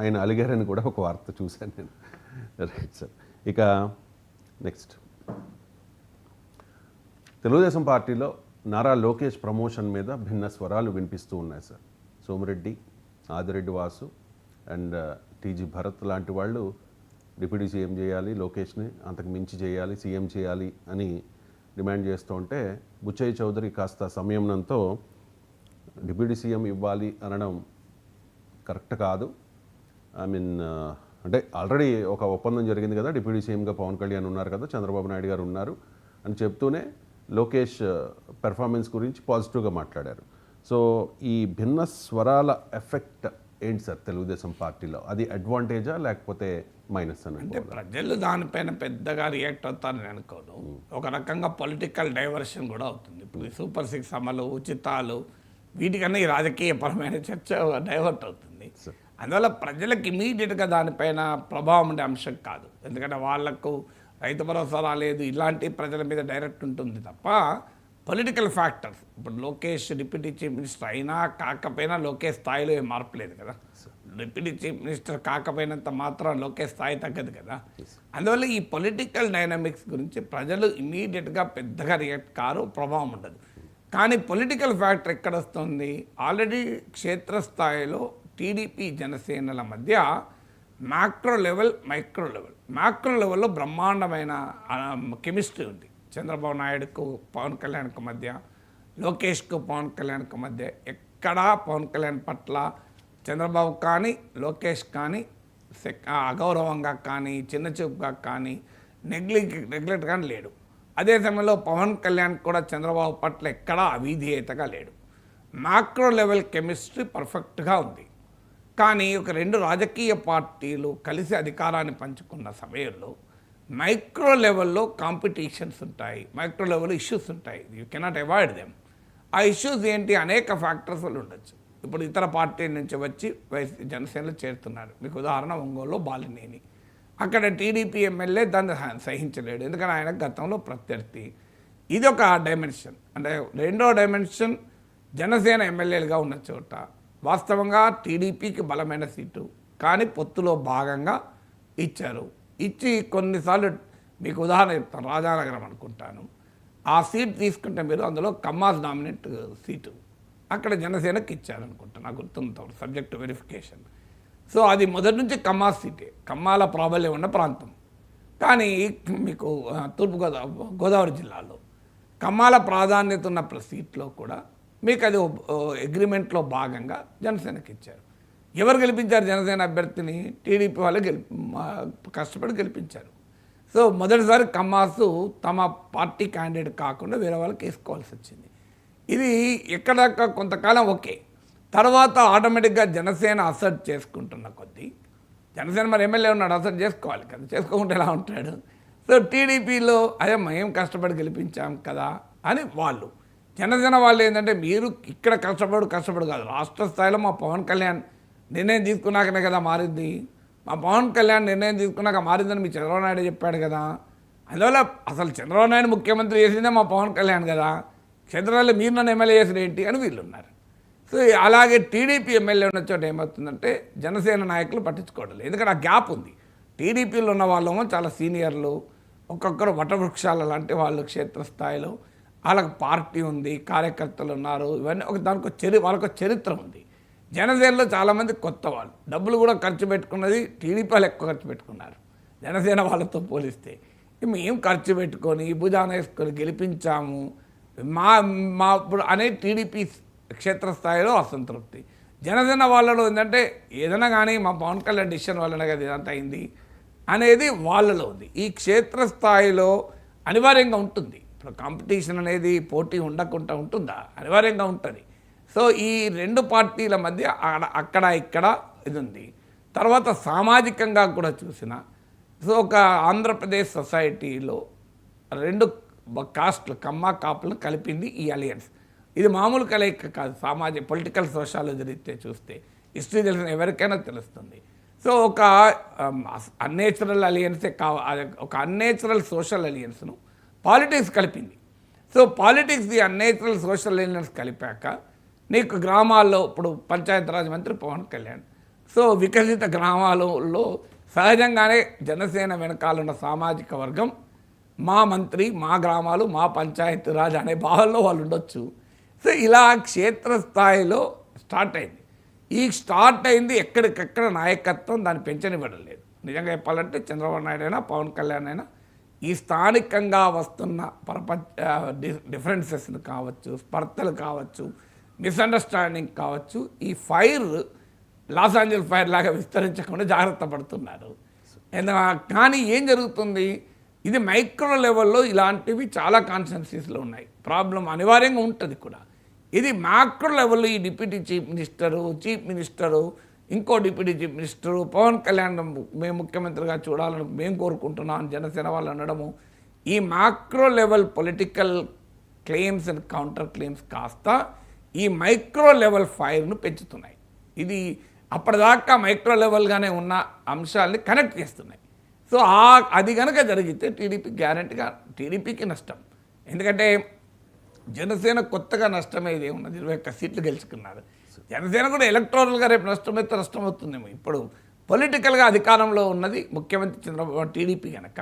ఆయన అలిగారని కూడా ఒక వార్త చూశాను నేను. Right sir. ఇక నెక్స్ట్, తెలుగుదేశం పార్టీలో నారా లోకేష్ ప్రమోషన్ మీద భిన్న స్వరాలు వినిపిస్తూ ఉన్నాయి sir. Somireddy, Adireddy Vasu and TG Bharat లాంటి వాళ్ళు డిప్యూటీ సీఎం చేయాలి, లోకేష్ని అంతకు మించి చేయాలి, సీఎం చేయాలి అని డిమాండ్ చేస్తూ ఉంటే, బుచ్చయ్య చౌదరి కాస్త సంయమనంతో డిప్యూటీ సీఎం ఇవ్వాలి అనడం కరెక్ట్ కాదు. ఐ మీన్ అంటే ఆల్రెడీ ఒక ఒప్పందం జరిగింది కదా, డిప్యూటీ సీఎంగా పవన్ కళ్యాణ్ ఉన్నారు కదా, చంద్రబాబు నాయుడు గారు ఉన్నారు అని చెప్తూనే లోకేష్ పెర్ఫార్మెన్స్ గురించి పాజిటివ్గా మాట్లాడారు. సో ఈ భిన్న స్వరాల ఎఫెక్ట్ ఏంటి సార్ తెలుగుదేశం పార్టీలో? అది అడ్వాంటేజా లేకపోతే మైనస్ అని? అంటే ప్రజలు దానిపైన పెద్దగా రియాక్ట్ అవుతారని అనుకోను. ఒక రకంగా పొలిటికల్ డైవర్షన్ కూడా అవుతుంది. ఇప్పుడు సూపర్ 6 అమలు, ఉచితాలు, వీటికన్నా ఈ రాజకీయపరమైన చర్చ డైవర్ట్ అవుతుంది. అందువల్ల ప్రజలకు ఇమీడియట్గా దానిపైన ప్రభావం ఉండే అంశం కాదు. ఎందుకంటే వాళ్లకు రైతు భరోసా రాలేదు, ఇలాంటి ప్రజల మీద డైరెక్ట్ ఉంటుంది తప్ప పొలిటికల్ ఫ్యాక్టర్స్. ఇప్పుడు లోకేష్ డిప్యూటీ చీఫ్ మినిస్టర్ అయినా కాకపోయినా లోకేష్ స్థాయిలో ఏం మార్పలేదు కదా. డిప్యూటీ చీఫ్ మినిస్టర్ కాకపోయినంత మాత్రం లోకేష్ స్థాయి తగ్గదు కదా. అందువల్ల ఈ పొలిటికల్ డైనమిక్స్ గురించి ప్రజలు ఇమీడియట్గా పెద్దగా రియాక్ట్ కారు, ప్రభావం ఉండదు. కానీ పొలిటికల్ ఫ్యాక్టర్ ఎక్కడ వస్తుంది? ఆల్రెడీ క్షేత్రస్థాయిలో టీడీపీ జనసేనల మధ్య macro level, micro level. Macro లెవెల్లో బ్రహ్మాండమైన కెమిస్ట్రీ ఉంది. చంద్రబాబు నాయుడుకు పవన్ కళ్యాణ్కు మధ్య, లోకేష్కు పవన్ కళ్యాణ్కు మధ్య ఎక్కడా పవన్ కళ్యాణ్ పట్ల చంద్రబాబు కానీ లోకేష్ కానీ అగౌరవంగా కానీ చిన్నచూపుగా కానీ నెగ్లెక్ట్ కానీ లేడు. అదే సమయంలో పవన్ కళ్యాణ్ కూడా చంద్రబాబు పట్ల ఎక్కడా అవిధేయతగా లేడు. మ్యాక్రో లెవెల్ కెమిస్ట్రీ పర్ఫెక్ట్గా ఉంది. కానీ ఒక 2 రాజకీయ పార్టీలు కలిసి అధికారాన్ని పంచుకున్న సమయంలో మైక్రో లెవెల్లో కాంపిటీషన్స్ ఉంటాయి, మైక్రో లెవెల్ ఇష్యూస్ ఉంటాయి. You cannot avoid them. ఆ ఇష్యూస్ ఏంటి? అనేక ఫ్యాక్టర్స్ వల్ల ఉండొచ్చు. ఇప్పుడు ఇతర పార్టీల నుంచి వచ్చి జనసేనలో చేరుతున్నారు. మీకు ఉదాహరణ ఒంగోలులో బాలినేని. అక్కడ టీడీపీ ఎమ్మెల్యే దాన్ని సహించలేడు, ఎందుకంటే ఆయన గతంలో ప్రత్యర్థి. ఇది ఒక డైమెన్షన్. అంటే రెండో డైమెన్షన్, జనసేన ఎమ్మెల్యేలుగా ఉన్న చోట వాస్తవంగా టీడీపీకి బలమైన సీటు, కానీ పొత్తులో భాగంగా ఇచ్చారు. ఇచ్చి కొన్నిసార్లు మీకు ఉదాహరణ చెప్తాను, రాజానగరం అనుకుంటాను. ఆ సీట్ తీసుకుంటే మీరు అందులో కమ్మాస్ డామినెంట్ సీటు, అక్కడ జనసేనకి ఇచ్చారనుకుంటాను, నాకు గుర్తుంది, సబ్జెక్ట్ వెరిఫికేషన్. సో అది మొదటి నుంచి కమ్మాస్ సీటే, కమ్మాల ప్రాబల్యం ఉన్న ప్రాంతం. కానీ మీకు గోదావరి జిల్లాలో కమ్మాల ప్రాధాన్యత ఉన్న సీట్లో కూడా మీకు అది అగ్రిమెంట్లో భాగంగా జనసేనకి ఇచ్చారు. ఎవరు గెలిపించారు జనసేన అభ్యర్థిని? టీడీపీ వాళ్ళు కష్టపడి గెలిపించారు. సో మొదటిసారి కమ్మాసు తమ పార్టీ క్యాండిడేట్ కాకుండా వేరే వాళ్ళకి వేసుకోవాల్సి వచ్చింది. ఇది ఎక్కడ కొంతకాలం ఓకే, తర్వాత ఆటోమేటిక్గా జనసేన అసర్ట్ చేసుకుంటున్న కొద్దీ, జనసేన మరి ఎమ్మెల్యే ఉన్నాడు, అసర్ట్ చేసుకోవాలి కదా, చేసుకోకుండా ఎలా ఉంటాడు? సో టీడీపీలో అదే మేము కష్టపడి గెలిపించాం కదా అని వాళ్ళు, జనసేన వాళ్ళు ఏంటంటే మీరు ఇక్కడ కష్టపడు కాదు, రాష్ట్ర స్థాయిలో మా పవన్ కళ్యాణ్ నిర్ణయం తీసుకున్నాకనే కదా మారింది, మా పవన్ కళ్యాణ్ నిర్ణయం తీసుకున్నాక మారిందని మీ చంద్రబాబు నాయుడు చెప్పాడు కదా. అందువల్ల అసలు చంద్రబాబు నాయుడు ముఖ్యమంత్రి చేసిందే మా పవన్ కళ్యాణ్ కదా, క్షేత్రాల్లో మీరు నన్ను ఎమ్మెల్యే చేసిన ఏంటి అని వీళ్ళు ఉన్నారు. సో అలాగే టీడీపీ ఎమ్మెల్యే ఉన్న చోట ఏమవుతుందంటే జనసేన నాయకులు పట్టించుకోవడం లేదు, ఎందుకంటే ఆ గ్యాప్ ఉంది. టీడీపీలో ఉన్న వాళ్ళేమో చాలా సీనియర్లు, ఒక్కొక్కరు వటవృక్షాల లాంటి వాళ్ళు క్షేత్రస్థాయిలో, వాళ్ళకి పార్టీ ఉంది, కార్యకర్తలు ఉన్నారు, ఇవన్నీ వాళ్ళకు చరిత్ర ఉంది. జనసేనలో చాలామంది కొత్త వాళ్ళు, డబ్బులు కూడా ఖర్చు పెట్టుకున్నది టీడీపీ వాళ్ళు ఎక్కువ ఖర్చు పెట్టుకున్నారు జనసేన వాళ్ళతో పోలిస్తే. మేము ఖర్చు పెట్టుకొని భుజాన వేసుకొని గెలిపించాము మా ఇప్పుడు అనే టీడీపీ క్షేత్రస్థాయిలో అసంతృప్తి. జనసేన వాళ్ళలో ఏంటంటే ఏదైనా కానీ మా పవన్ కళ్యాణ్ డిసిషన్ వల్లనే కదా ఇదంతా అయింది అనేది వాళ్ళలో ఉంది. ఈ క్షేత్రస్థాయిలో అనివార్యంగా ఉంటుంది. ఇప్పుడు కాంపిటీషన్ అనేది పోటీ ఉండకుండా ఉంటుందా? అనివార్యంగా ఉంటుంది. సో ఈ 2 పార్టీల మధ్య అక్కడ ఇక్కడ ఇది ఉంది. తర్వాత సామాజికంగా కూడా చూసిన, సో ఒక ఆంధ్రప్రదేశ్ సొసైటీలో 2 కాస్ట్లు, కమ్మ కాపులను కలిపింది ఈ అలయన్స్. ఇది మామూలు కలయిక కాదు. పొలిటికల్ సోషాలజీ రీత్యా చూస్తే, హిస్టరీ తెలిసిన ఎవరికైనా తెలుస్తుంది. సో ఒక అన్నేచురల్ అలియన్సే ఒక అన్నేచురల్ సోషల్ అలియన్స్ను పాలిటిక్స్ కలిపింది. So politics the unnatural social alliance కలిపాక నీకు గ్రామాల్లో ఇప్పుడు పంచాయతీరాజ్ మంత్రి పవన్ కళ్యాణ్, సో వికసిత గ్రామాలలో సహజంగానే జనసేన వెనకాలన్న సామాజిక వర్గం మా మంత్రి, మా గ్రామాలు, మా పంచాయతీ రాజ్ అనే భావనలో వాళ్ళు ఉండొచ్చు. సో ఇలా క్షేత్రస్థాయిలో స్టార్ట్ అయింది. ఈ స్టార్ట్ అయింది ఎక్కడికెక్కడ నాయకత్వం దాన్ని పెంచనివ్వడం లేదు. నిజంగా చెప్పాలంటే చంద్రబాబు నాయుడు అయినా పవన్ కళ్యాణ్ అయినా ఈ స్థానికంగా వస్తున్న డిఫరెన్సెస్ని కావచ్చు, స్పర్ధలు కావచ్చు, మిస్అండర్స్టాండింగ్ కావచ్చు, ఈ ఫైర్ లాస్ ఏంజల్స్ ఫైర్ లాగా విస్తరించకుండా జాగ్రత్త పడుతున్నారు. కానీ ఏం జరుగుతుంది, ఇది మైక్రో లెవెల్లో ఇలాంటివి చాలా కాన్స్టిట్యున్సీస్లో ఉన్నాయి. ప్రాబ్లం అనివార్యంగా ఉంటుంది కూడా. ఇది మ్యాక్రో లెవెల్లో ఈ డిప్యూటీ చీఫ్ మినిస్టరు, ఇంకో deputy chief minister, Pawan Kalyan మేము ముఖ్యమంత్రిగా చూడాలని మేము కోరుకుంటున్నాం జనసేన వాళ్ళు అనడము, ఈ macro level political claims and counter claims కాస్త ఈ మైక్రో లెవెల్ ఫైర్ను పెంచుతున్నాయి. ఇది అప్పటిదాకా మైక్రో లెవెల్గానే ఉన్న అంశాలని కనెక్ట్ చేస్తున్నాయి. సో అది కనుక జరిగితే టీడీపీకి నష్టం. ఎందుకంటే జనసేన కొత్తగా నష్టమేది ఉన్నది, 21 సీట్లు గెలుచుకున్నారు. జనసేన కూడా ఎలక్టోరల్గా రేపు నష్టమైతే నష్టమవుతుందేమో. ఇప్పుడు పొలిటికల్గా అధికారంలో ఉన్నది ముఖ్యమంత్రి చంద్రబాబు టీడీపీ కనుక,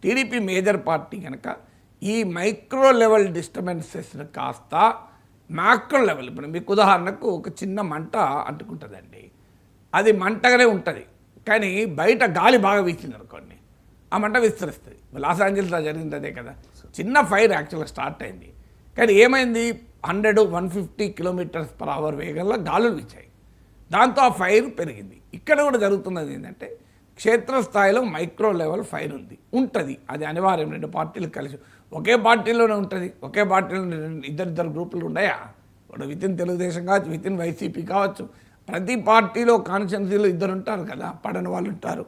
టీడీపీ మేజర్ పార్టీ కనుక ఈ మైక్రో లెవెల్ డిస్టర్బెన్సెస్ని కాస్త మ్యాక్రో లెవెల్, ఇప్పుడు మీకు ఉదాహరణకు ఒక చిన్న మంట అంటుకుంటుందండి, అది మంటగానే ఉంటుంది కానీ బయట గాలి బాగా వీచింది అనుకోండి, ఆ మంట విస్తరిస్తుంది. లాస్ ఏంజల్స్లో జరిగింది అదే కదా. చిన్న ఫైర్ యాక్చువల్గా స్టార్ట్ అయింది కానీ ఏమైంది, 100-150 km/h వేగంలో గాలులు వీచాయి. దాంతో ఆ ఫైర్ పెరిగింది. ఇక్కడ కూడా జరుగుతున్నది ఏంటంటే క్షేత్రస్థాయిలో మైక్రో లెవెల్ ఫైర్ ఉంటుంది. అది అనివార్యం. 2 పార్టీలు కలిసి ఒకే పార్టీలోనే ఉంటుంది. ఒకే పార్టీలో ఇద్దరు గ్రూపులు ఉన్నాయా? ఇప్పుడు వితిన్ తెలుగుదేశం కావచ్చు, వితిన్ వైసీపీ కావచ్చు, ప్రతి పార్టీలో కాన్స్టిట్యున్సీలో 2 ఉంటారు కదా, పడని వాళ్ళు ఉంటారు,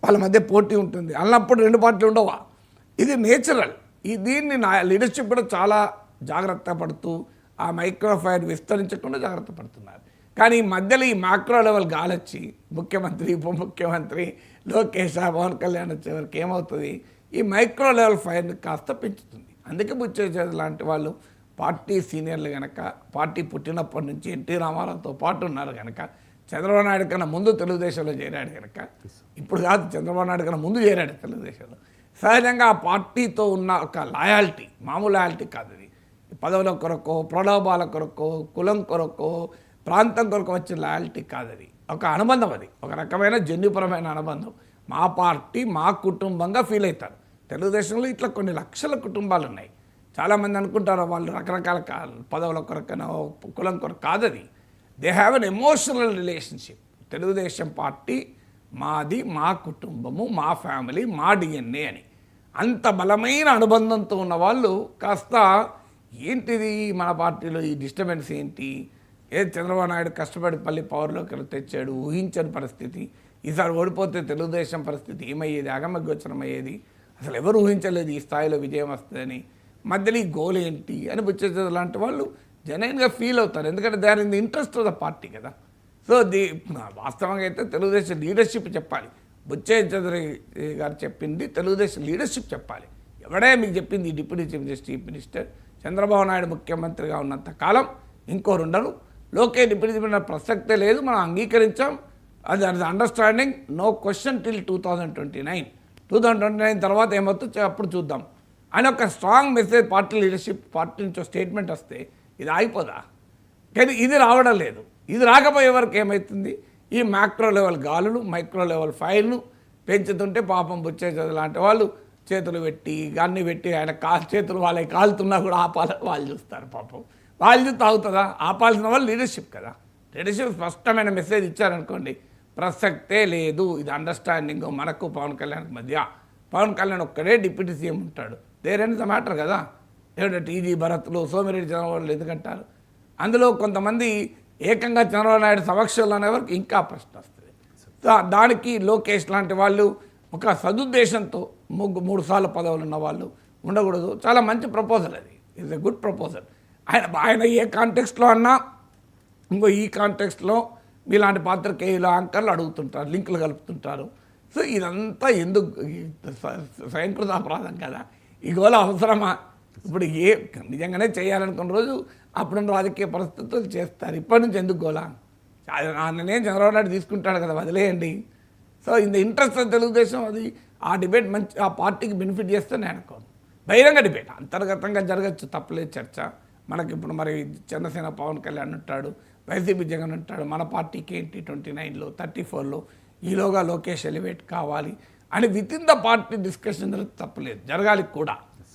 వాళ్ళ మధ్య పోటీ ఉంటుంది. అన్నప్పుడు 2 పార్టీలు ఉండవా? ఇది నేచురల్. దీన్ని నా లీడర్షిప్ కూడా చాలా జాగ్రత్త పడుతూ ఆ మైక్రో ఫైర్ విస్తరించకుండా జాగ్రత్త పడుతున్నారు. కానీ ఈ మధ్యలో ఈ మ్యాక్రో లెవెల్ గాలొచ్చి ముఖ్యమంత్రి, ఉప ముఖ్యమంత్రి, లోకేష్, పవన్ కళ్యాణ్ వచ్చేవరకు ఏమవుతుంది, ఈ మైక్రో లెవెల్ ఫైర్ని కాస్త పెంచుతుంది. అందుకే బుచ్చేసేది లాంటి వాళ్ళు పార్టీ సీనియర్లు కనుక, పార్టీ పుట్టినప్పటి నుంచి ఎన్టీ రామారావుతో పాటు ఉన్నారు కనుక, చంద్రబాబు నాయుడు కన్నా ముందు తెలుగుదేశంలో చేరాడు కనుక, ఇప్పుడు కాదు చంద్రబాబు నాయుడు కన్నా ముందు చేరాడు తెలుగుదేశంలో, సహజంగా ఆ పార్టీతో ఉన్న ఒక లాయాలిటీ మామూలు లాయాలిటీ కాదు. అది పదవుల కొరకో, ప్రలోభాల కొరకో, కులం కొరకో, ప్రాంతం కొరకు వచ్చిన లాయాలిటీ కాదు. అది ఒక అనుబంధం, అది ఒక రకమైన జన్యుపరమైన అనుబంధం. మా పార్టీ మా కుటుంబంగా ఫీల్ అవుతారు. తెలుగుదేశంలో ఇట్లా కొన్ని లక్షల కుటుంబాలు ఉన్నాయి. చాలామంది అనుకుంటారు వాళ్ళు రకరకాల పదవుల కొరకనో కులం కొరకు కాదు. అది they have an emotional relationship. Telugu Desam party మాది, మా కుటుంబము, మా ఫ్యామిలీ, మా డిఎన్ఏ అని అంత బలమైన అనుబంధంతో ఉన్న వాళ్ళు కాస్త ఏంటిది మన పార్టీలో ఈ డిస్టర్బెన్స్ ఏంటి, చంద్రబాబు నాయుడు కష్టపడి పవర్లోకి తెచ్చాడు, ఊహించని పరిస్థితి, ఈసారి ఓడిపోతే తెలుగుదేశం పరిస్థితి ఏమయ్యేది, అగమగోచరం అయ్యేది, అసలు ఎవరు ఊహించలేదు ఈ స్థాయిలో విజయం వస్తుందని, మధ్యలో ఈ గోల్ ఏంటి అని బుచ్చేసేది లాంటి వాళ్ళు జెన్యున్గా ఫీల్ అవుతారు. ఎందుకంటే they are in the interest of the party కదా. సో వాస్తవంగా అయితే తెలుగుదేశం లీడర్షిప్ చెప్పాలి. బుచ్చే చౌదరి గారు చెప్పింది తెలుగుదేశం లీడర్షిప్ చెప్పాలి. ఎవడే మీకు చెప్పింది ఈ deputy chief minister Chandrababu Naidu ముఖ్యమంత్రిగా ఉన్నంత కాలం ఇంకోరు ఉండరు, లోకేష్ డిప్యూటీ చీఫ్ మినిస్టర్ ప్రసక్తే లేదు, మనం అంగీకరించాం, అది అండర్స్టాండింగ్, నో క్వశ్చన్ టిల్ 2029 తర్వాత ఏమవుతుందో అప్పుడు చూద్దాం అని ఒక strong message party leadership, party నుంచి స్టేట్మెంట్ వస్తే ఇది ఆగిపోదా? కానీ ఇది రావడం లేదు. ఇది రాకపోయే వరకు ఏమవుతుంది, ఈ మ్యాక్రో లెవెల్ గాలులు, మైక్రో లెవెల్ ఫైర్లు పెంచుతుంటే పాపం బుచ్చే చదువు లాంటి వాళ్ళు చేతులు పెట్టి గన్ని పెట్టి ఆయన చేతులు వాళ్ళకి కాలుతున్నా కూడా ఆపాలని వాళ్ళు చూస్తారు. పాపం వాళ్ళు చూస్తే అవుతుందా? ఆపాల్సిన వాళ్ళు లీడర్షిప్ కదా. లీడర్షిప్ స్పష్టమైన మెసేజ్ ఇచ్చారనుకోండి, ప్రసక్తే లేదు, ఇది అండర్స్టాండింగ్ మనకు పవన్ కళ్యాణ్కి మధ్య, పవన్ కళ్యాణ్ ఒక్కడే డిప్యూటీ సీఎం ఉంటాడు, దేర్ ఎండ్ ద మ్యాటర్ కదా. ఏమిటంటే టీజీ భరత్లు, సోమిరెడ్డి చంద్రబాబు ఎందుకంటారు? అందులో కొంతమంది ఏకంగా చంద్రబాబు నాయుడు సమక్షంలో అనే వరకు ఇంకా ప్రశ్న వస్తుంది. దానికి లోకేష్ లాంటి వాళ్ళు ఒక సదుద్దేశంతో 3 సార్లు పదవులు ఉన్న వాళ్ళు ఉండకూడదు. చాలా మంచి ప్రపోజల్, అది ఇట్స్ ఎ గుడ్ ప్రపోజల్. ఆయన ఏ కాంటెక్స్ట్లో అన్నా ఇంకో ఈ కాంటెక్స్ట్లో మీలాంటి పాత్రికేయులు, యాంకర్లు అడుగుతుంటారు, లింకులు కలుపుతుంటారు. సో ఇదంతా ఎందుకు స్వయంకృత అపరాధం కదా, ఈ గోల అవసరమా? ఇప్పుడు నిజంగానే చేయాలనుకున్న రోజు అప్పుడున్న రాజకీయ పరిస్థితులు చేస్తారు, ఇప్పటి నుంచి ఎందుకు గోలా? నేనేం చంద్రబాబు నాయుడు తీసుకుంటాడు కదా, వదిలేయండి. So in the interest of Telugu Desam అది ఆ డిబేట్ మంచి ఆ పార్టీకి బెనిఫిట్ చేస్తే నేను అనుకోను. బహిరంగ డిబేట్ అంతర్గతంగా జరగచ్చు, తప్పలేదు చర్చ. మనకి ఇప్పుడు మరి చంద్రసేన పవన్ కళ్యాణ్ ఉంటాడు, వైసీపీ జగన్ ఉంటాడు, మన పార్టీకి ఏంటి 29లో 34లో ఈలోగా లోకేష్ ఎలివేట్ కావాలి అని with in the party discussion తప్పలేదు, జరగాలి కూడా.